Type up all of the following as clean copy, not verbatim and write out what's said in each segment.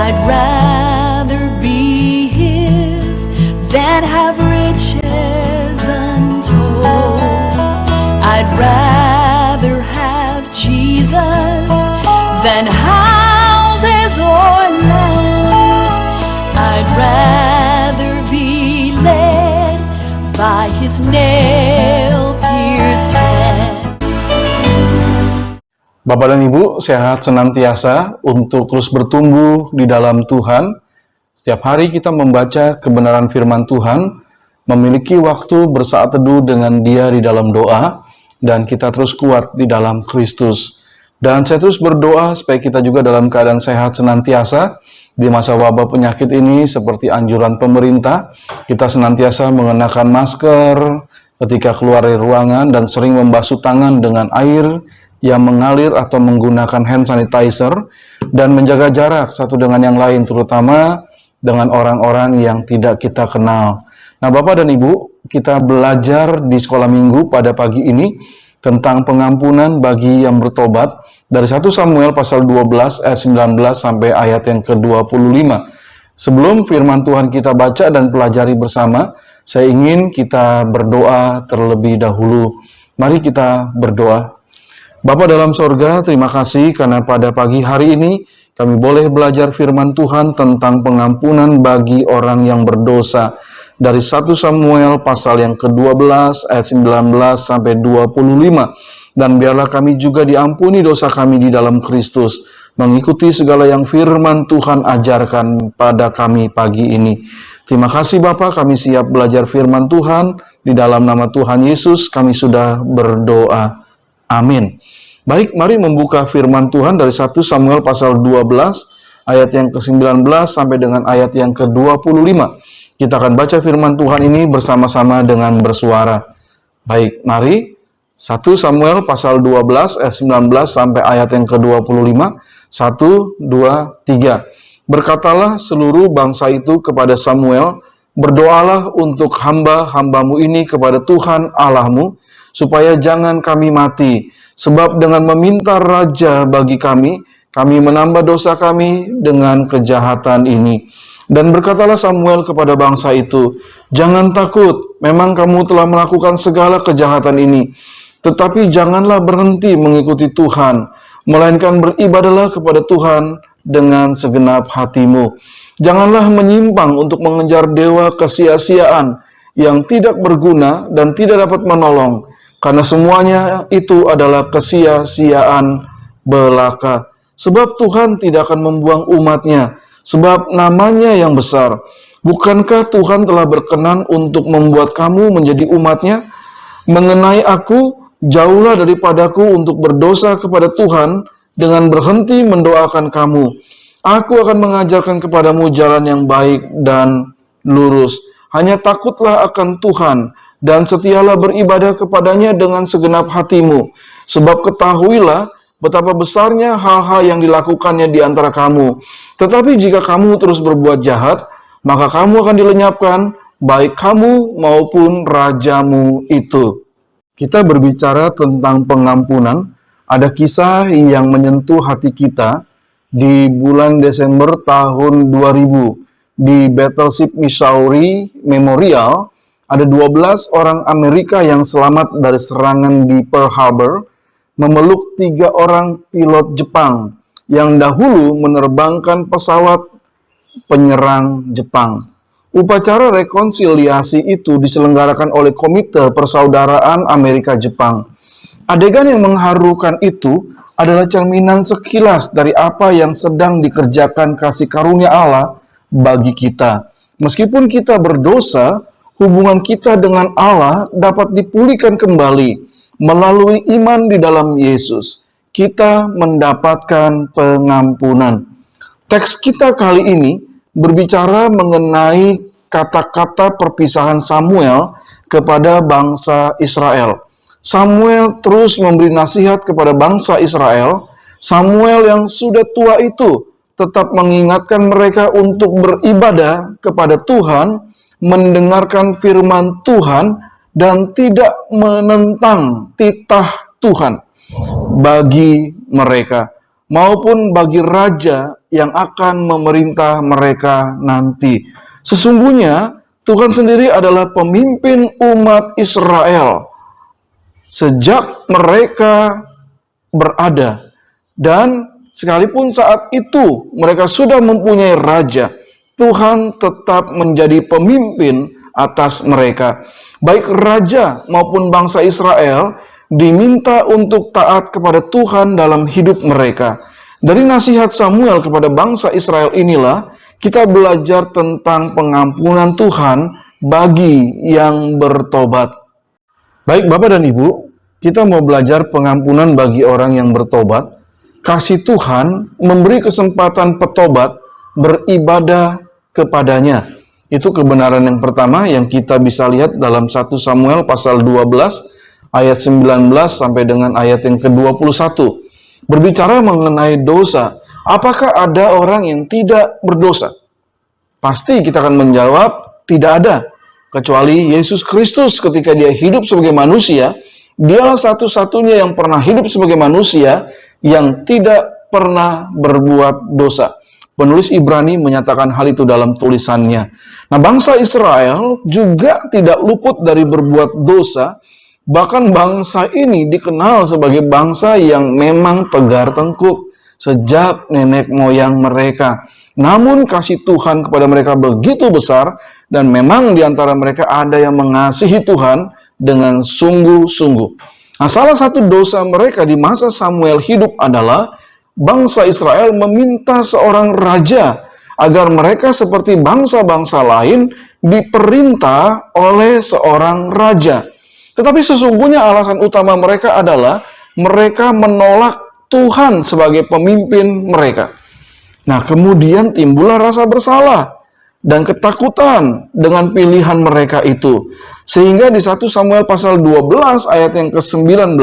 I'd rather be His than have riches untold. I'd rather have Jesus than houses or lands. I'd rather be led by His nail-pierced hand. Bapak dan Ibu, sehat senantiasa untuk terus bertumbuh di dalam Tuhan. Setiap hari kita membaca kebenaran firman Tuhan, memiliki waktu bersaat teduh dengan Dia di dalam doa, dan kita terus kuat di dalam Kristus. Dan saya terus berdoa supaya kita juga dalam keadaan sehat senantiasa di masa wabah penyakit ini, seperti anjuran pemerintah. Kita senantiasa mengenakan masker ketika keluar dari ruangan dan sering membasuh tangan dengan air yang mengalir atau menggunakan hand sanitizer, dan menjaga jarak satu dengan yang lain, terutama dengan orang-orang yang tidak kita kenal. Nah, Bapak dan Ibu, kita belajar di sekolah minggu pada pagi ini tentang pengampunan bagi yang bertobat dari 1 Samuel pasal 12 ayat 19 sampai ayat yang ke-25. Sebelum firman Tuhan kita baca dan pelajari bersama, saya ingin kita berdoa terlebih dahulu. Mari kita berdoa. Bapa dalam sorga, terima kasih karena pada pagi hari ini kami boleh belajar firman Tuhan tentang pengampunan bagi orang yang berdosa. Dari 1 Samuel pasal yang ke-12 ayat 19 sampai 25. Dan biarlah kami juga diampuni dosa kami di dalam Kristus, mengikuti segala yang firman Tuhan ajarkan pada kami pagi ini. Terima kasih Bapa, kami siap belajar firman Tuhan. Di dalam nama Tuhan Yesus kami sudah berdoa. Amin. Baik, mari membuka firman Tuhan dari 1 Samuel pasal 12 ayat yang ke-19 sampai dengan ayat yang ke-25. Kita akan baca firman Tuhan ini bersama-sama dengan bersuara. Baik, mari 1 Samuel pasal 12 ayat 19 sampai ayat yang ke-25. 1, 2, 3. Berkatalah seluruh bangsa itu kepada Samuel, berdoalah untuk hamba-hambamu ini kepada Tuhan Allahmu, supaya jangan kami mati. Sebab dengan meminta raja bagi kami menambah dosa kami dengan kejahatan ini. Dan berkatalah Samuel kepada bangsa itu, jangan takut, memang kamu telah melakukan segala kejahatan ini. Tetapi janganlah berhenti mengikuti Tuhan, melainkan beribadahlah kepada Tuhan dengan segenap hatimu. Janganlah menyimpang untuk mengejar dewa kesia-siaan yang tidak berguna dan tidak dapat menolong, karena semuanya itu adalah kesia-siaan belaka. Sebab Tuhan tidak akan membuang umatnya, sebab namanya yang besar. Bukankah Tuhan telah berkenan untuk membuat kamu menjadi umatnya? Mengenai aku, jauhlah daripadaku untuk berdosa kepada Tuhan dengan berhenti mendoakan kamu. Aku akan mengajarkan kepadamu jalan yang baik dan lurus. Hanya takutlah akan Tuhan, dan setialah beribadah kepadanya dengan segenap hatimu. Sebab ketahuilah betapa besarnya hal-hal yang dilakukannya di antara kamu. Tetapi jika kamu terus berbuat jahat, maka kamu akan dilenyapkan, baik kamu maupun rajamu itu. Kita berbicara tentang pengampunan. Ada kisah yang menyentuh hati kita di bulan Desember tahun 2000. Di Battleship Missouri Memorial, ada 12 orang Amerika yang selamat dari serangan di Pearl Harbor, memeluk 3 orang pilot Jepang yang dahulu menerbangkan pesawat penyerang Jepang. Upacara rekonsiliasi itu diselenggarakan oleh Komite Persaudaraan Amerika-Jepang. Adegan yang mengharukan itu adalah cerminan sekilas dari apa yang sedang dikerjakan kasih karunia Allah bagi kita. Meskipun kita berdosa, hubungan kita dengan Allah dapat dipulihkan kembali melalui iman di dalam Yesus. Kita mendapatkan pengampunan. Teks kita kali ini berbicara mengenai kata-kata perpisahan Samuel kepada bangsa Israel. Samuel terus memberi nasihat kepada bangsa Israel. Samuel yang sudah tua itu tetap mengingatkan mereka untuk beribadah kepada Tuhan, mendengarkan firman Tuhan, dan tidak menentang titah Tuhan bagi mereka. maupun bagi raja yang akan memerintah mereka nanti. Sesungguhnya Tuhan sendiri adalah pemimpin umat Israel sejak mereka berada, dan sekalipun saat itu mereka sudah mempunyai raja, Tuhan tetap menjadi pemimpin atas mereka. Baik raja maupun bangsa Israel diminta untuk taat kepada Tuhan dalam hidup mereka. Dari nasihat Samuel kepada bangsa Israel inilah kita belajar tentang pengampunan Tuhan bagi yang bertobat. Baik Bapak dan Ibu, kita mau belajar pengampunan bagi orang yang bertobat. Kasih Tuhan memberi kesempatan petobat beribadah kepadanya. Itu kebenaran yang pertama yang kita bisa lihat dalam 1 Samuel pasal 12 ayat 19 sampai dengan ayat yang ke-21. Berbicara mengenai dosa, apakah ada orang yang tidak berdosa? Pasti kita akan menjawab, tidak ada. Kecuali Yesus Kristus ketika dia hidup sebagai manusia, dialah satu-satunya yang pernah hidup sebagai manusia yang tidak pernah berbuat dosa. Penulis Ibrani menyatakan hal itu dalam tulisannya. Nah, bangsa Israel juga tidak luput dari berbuat dosa. Bahkan bangsa ini dikenal sebagai bangsa yang memang tegar tengkuk sejak nenek moyang mereka. Namun kasih Tuhan kepada mereka begitu besar, dan memang di antara mereka ada yang mengasihi Tuhan dengan sungguh-sungguh. Nah, salah satu dosa mereka di masa Samuel hidup adalah bangsa Israel meminta seorang raja agar mereka seperti bangsa-bangsa lain diperintah oleh seorang raja. Tetapi sesungguhnya alasan utama mereka adalah mereka menolak Tuhan sebagai pemimpin mereka. Nah, kemudian timbullah rasa bersalah dan ketakutan dengan pilihan mereka itu. Sehingga di 1 Samuel pasal 12 ayat yang ke-19,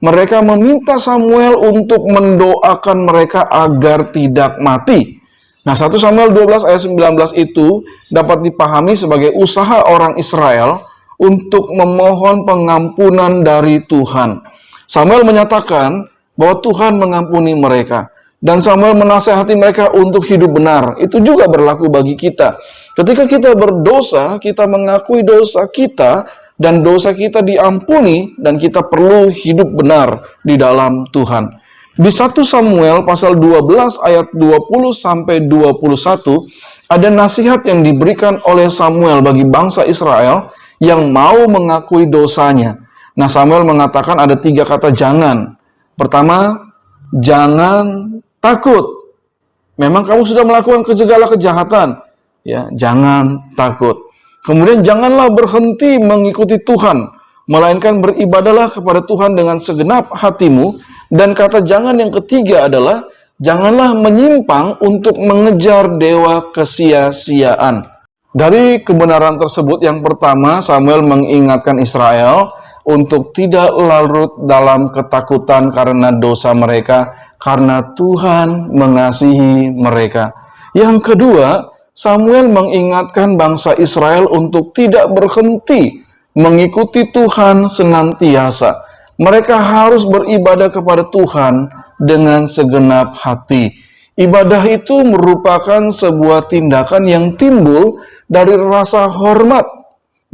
mereka meminta Samuel untuk mendoakan mereka agar tidak mati. Nah, 1 Samuel 12 ayat 19 itu dapat dipahami sebagai usaha orang Israel untuk memohon pengampunan dari Tuhan. Samuel menyatakan bahwa Tuhan mengampuni mereka, dan Samuel menasihati mereka untuk hidup benar. Itu juga berlaku bagi kita. Ketika kita berdosa, kita mengakui dosa kita, dan dosa kita diampuni, dan kita perlu hidup benar di dalam Tuhan. Di 1 Samuel pasal 12 ayat 20 sampai 21 ada nasihat yang diberikan oleh Samuel bagi bangsa Israel yang mau mengakui dosanya. Nah, Samuel mengatakan ada 3 kata jangan. Pertama, jangan takut. Memang kamu sudah melakukan segala kejahatan, ya, jangan takut. Kemudian janganlah berhenti mengikuti Tuhan, melainkan beribadahlah kepada Tuhan dengan segenap hatimu. Dan kata jangan yang ketiga adalah janganlah menyimpang untuk mengejar dewa kesia-siaan. Dari kebenaran tersebut, yang pertama, Samuel mengingatkan Israel untuk tidak larut dalam ketakutan karena dosa mereka, karena Tuhan mengasihi mereka. Yang kedua, Samuel mengingatkan bangsa Israel untuk tidak berhenti mengikuti Tuhan senantiasa. Mereka harus beribadah kepada Tuhan dengan segenap hati. Ibadah itu merupakan sebuah tindakan yang timbul dari rasa hormat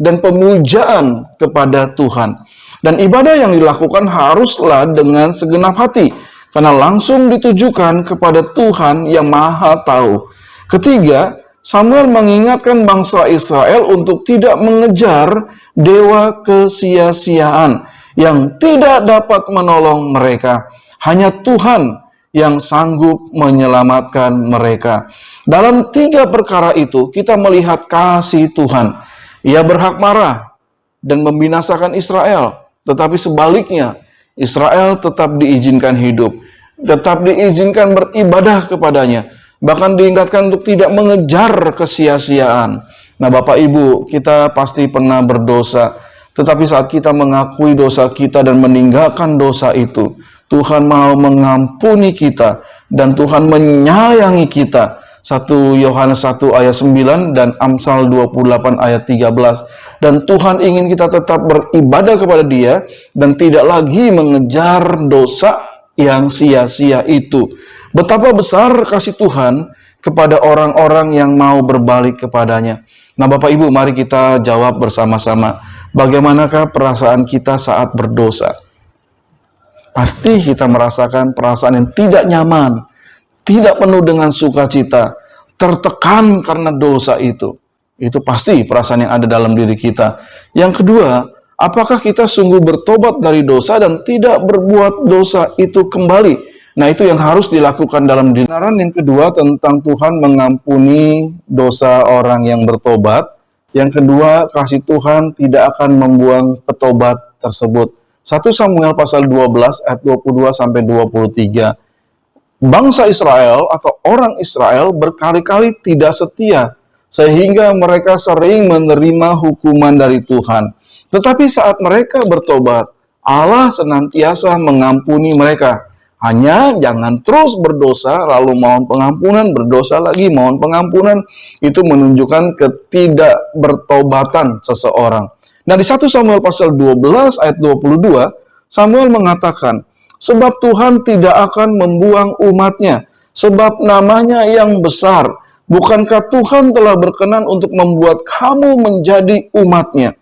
dan pemujaan kepada Tuhan. Dan ibadah yang dilakukan haruslah dengan segenap hati, karena langsung ditujukan kepada Tuhan yang Maha Tahu. Ketiga, Samuel mengingatkan bangsa Israel untuk tidak mengejar dewa kesia-siaan yang tidak dapat menolong mereka. Hanya Tuhan yang sanggup menyelamatkan mereka. Dalam 3 perkara itu, kita melihat kasih Tuhan. Ia berhak marah dan membinasakan Israel, tetapi sebaliknya, Israel tetap diizinkan hidup, tetap diizinkan beribadah kepadanya, bahkan diingatkan untuk tidak mengejar kesia-siaan. Nah, Bapak Ibu, kita pasti pernah berdosa, tetapi saat kita mengakui dosa kita dan meninggalkan dosa itu, Tuhan mau mengampuni kita dan Tuhan menyayangi kita. 1 Yohanes 1 ayat 9 dan Amsal 28 ayat 13. Dan Tuhan ingin kita tetap beribadah kepada Dia dan tidak lagi mengejar dosa yang sia-sia itu. Betapa besar kasih Tuhan kepada orang-orang yang mau berbalik kepadanya. Nah, Bapak Ibu, mari kita jawab bersama-sama. Bagaimanakah perasaan kita saat berdosa? Pasti kita merasakan perasaan yang tidak nyaman, tidak penuh dengan sukacita, tertekan karena dosa itu. Itu pasti perasaan yang ada dalam diri kita. Yang kedua, apakah kita sungguh bertobat dari dosa dan tidak berbuat dosa itu kembali? Nah, itu yang harus dilakukan dalam diri. Kebenaran yang kedua tentang Tuhan mengampuni dosa orang yang bertobat. Yang kedua, kasih Tuhan tidak akan membuang petobat tersebut. 1 Samuel pasal 12 ayat 22 sampai 23. Bangsa Israel atau orang Israel berkali-kali tidak setia sehingga mereka sering menerima hukuman dari Tuhan. Tetapi saat mereka bertobat, Allah senantiasa mengampuni mereka. Hanya jangan terus berdosa, lalu mohon pengampunan, berdosa lagi, mohon pengampunan. Itu menunjukkan ketidakbertobatan seseorang. Nah, di 1 Samuel pasal 12 ayat 22, Samuel mengatakan, sebab Tuhan tidak akan membuang umatnya, sebab namanya yang besar. Bukankah Tuhan telah berkenan untuk membuat kamu menjadi umatnya?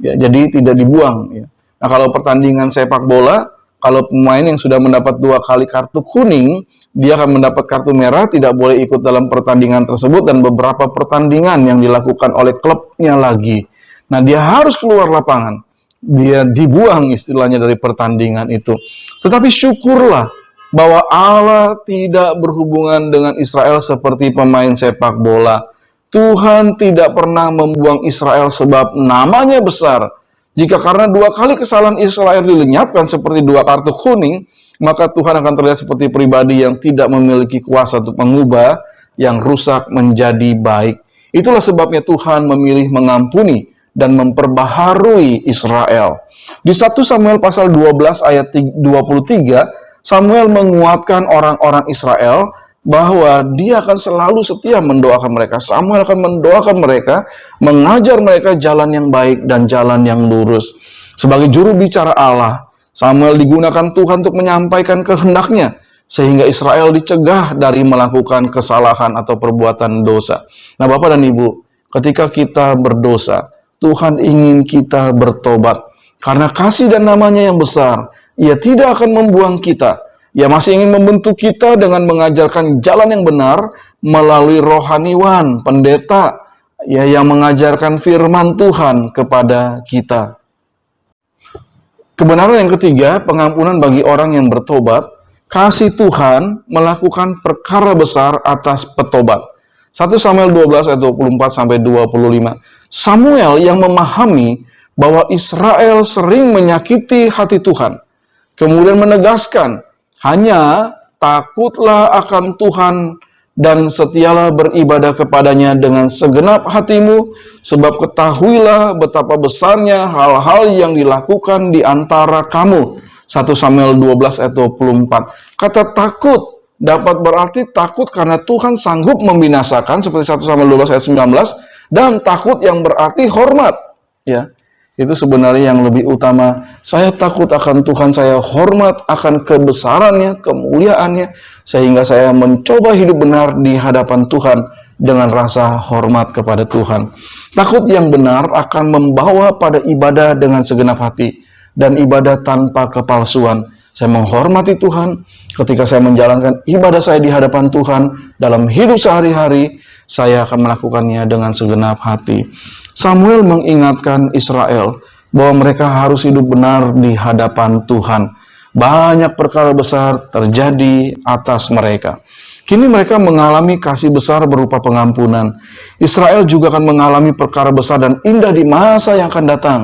Ya, jadi tidak dibuang. Ya. Nah, kalau pertandingan sepak bola, kalau pemain yang sudah mendapat 2 kali kartu kuning, dia akan mendapat kartu merah, tidak boleh ikut dalam pertandingan tersebut, dan beberapa pertandingan yang dilakukan oleh klubnya lagi. Nah, dia harus keluar lapangan. Dia dibuang istilahnya dari pertandingan itu. Tetapi syukurlah bahwa Allah tidak berhubungan dengan Israel seperti pemain sepak bola. Tuhan tidak pernah membuang Israel sebab namanya besar. Jika karena 2 kali kesalahan Israel dilenyapkan seperti 2 kartu kuning, maka Tuhan akan terlihat seperti pribadi yang tidak memiliki kuasa untuk mengubah yang rusak menjadi baik. Itulah sebabnya Tuhan memilih mengampuni dan memperbaharui Israel. Di 1 Samuel pasal 12 ayat 23, Samuel menguatkan orang-orang Israel bahwa dia akan selalu setia mendoakan mereka. Samuel akan mendoakan mereka, mengajar mereka jalan yang baik dan jalan yang lurus. Sebagai juru bicara Allah, Samuel digunakan Tuhan untuk menyampaikan kehendaknya, sehingga Israel dicegah dari melakukan kesalahan atau perbuatan dosa. Nah, Bapak dan Ibu, ketika kita berdosa, Tuhan ingin kita bertobat. Karena kasih dan namanya yang besar, Ia tidak akan membuang kita. Ia masih ingin membentuk kita dengan mengajarkan jalan yang benar melalui rohaniwan, pendeta, ya, yang mengajarkan firman Tuhan kepada kita. Kebenaran yang ketiga, pengampunan bagi orang yang bertobat. Kasih Tuhan melakukan perkara besar atas petobat. 1 Samuel 12 ayat 24 sampai 25. Samuel yang memahami bahwa Israel sering menyakiti hati Tuhan, kemudian menegaskan, hanya takutlah akan Tuhan dan setialah beribadah kepadanya dengan segenap hatimu, sebab ketahuilah betapa besarnya hal-hal yang dilakukan di antara kamu. 1 Samuel 12 ayat 24. Kata takut dapat berarti takut karena Tuhan sanggup membinasakan, seperti 1 Samuel 12 ayat 19, dan takut yang berarti hormat. Ya. Itu sebenarnya yang lebih utama. Saya takut akan Tuhan, saya hormat akan kebesarannya, kemuliaannya, sehingga saya mencoba hidup benar di hadapan Tuhan dengan rasa hormat kepada Tuhan. Takut yang benar akan membawa pada ibadah dengan segenap hati dan ibadah tanpa kepalsuan. Saya menghormati Tuhan ketika saya menjalankan ibadah saya di hadapan Tuhan dalam hidup sehari-hari, saya akan melakukannya dengan segenap hati. Samuel mengingatkan Israel bahwa mereka harus hidup benar di hadapan Tuhan. Banyak perkara besar terjadi atas mereka. Kini mereka mengalami kasih besar berupa pengampunan. Israel juga akan mengalami perkara besar dan indah di masa yang akan datang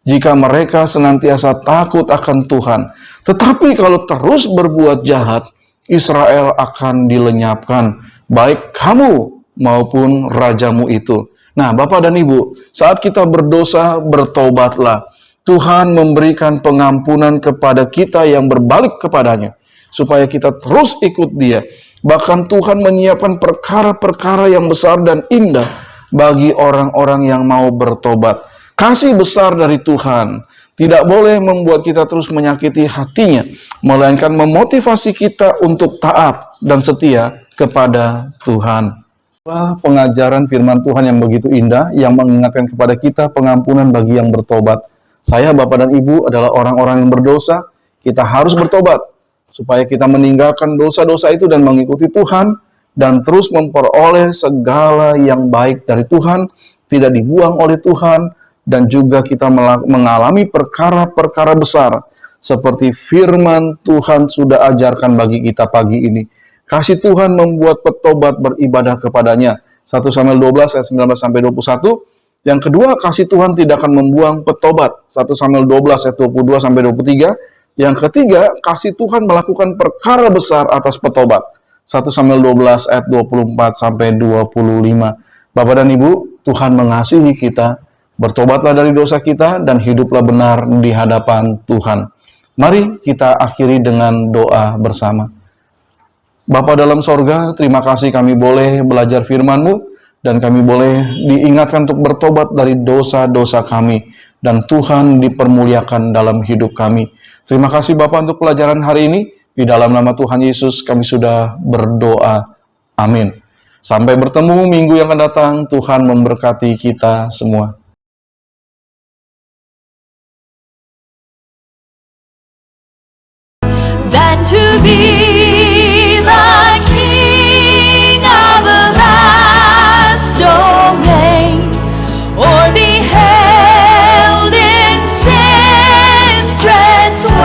jika mereka senantiasa takut akan Tuhan. Tetapi kalau terus berbuat jahat, Israel akan dilenyapkan, baik kamu maupun rajamu itu. Nah, Bapak dan Ibu, saat kita berdosa, bertobatlah. Tuhan memberikan pengampunan kepada kita yang berbalik kepadanya, supaya kita terus ikut Dia. Bahkan Tuhan menyiapkan perkara-perkara yang besar dan indah bagi orang-orang yang mau bertobat. Kasih besar dari Tuhan tidak boleh membuat kita terus menyakiti hatinya, melainkan memotivasi kita untuk taat dan setia kepada Tuhan. Pengajaran firman Tuhan yang begitu indah, yang mengingatkan kepada kita pengampunan bagi yang bertobat. Saya, Bapak dan Ibu, adalah orang-orang yang berdosa. Kita harus bertobat, supaya kita meninggalkan dosa-dosa itu dan mengikuti Tuhan, dan terus memperoleh segala yang baik dari Tuhan, tidak dibuang oleh Tuhan, dan juga kita mengalami perkara-perkara besar, seperti firman Tuhan sudah ajarkan bagi kita pagi ini. Kasih Tuhan membuat petobat beribadah kepadanya. 1 Samuel 12 ayat 19-21. Yang kedua, kasih Tuhan tidak akan membuang petobat. 1 Samuel 12 ayat 22-23. Yang ketiga, kasih Tuhan melakukan perkara besar atas petobat. 1 Samuel 12 ayat 24-25. Bapak dan Ibu, Tuhan mengasihi kita. Bertobatlah dari dosa kita dan hiduplah benar di hadapan Tuhan. Mari kita akhiri dengan doa bersama. Bapa dalam sorga, terima kasih kami boleh belajar firman-Mu dan kami boleh diingatkan untuk bertobat dari dosa-dosa kami. Dan Tuhan dipermuliakan dalam hidup kami. Terima kasih Bapak untuk pelajaran hari ini. Di dalam nama Tuhan Yesus kami sudah berdoa. Amin. Sampai bertemu minggu yang akan datang. Tuhan memberkati kita semua. Than to be the king of the vast domain, or be held in sin's dread sway.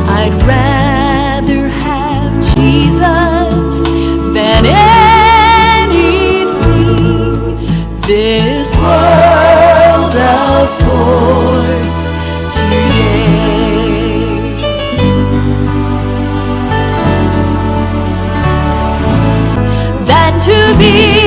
I'd rather have Jesus than anything this world affords today. Than to be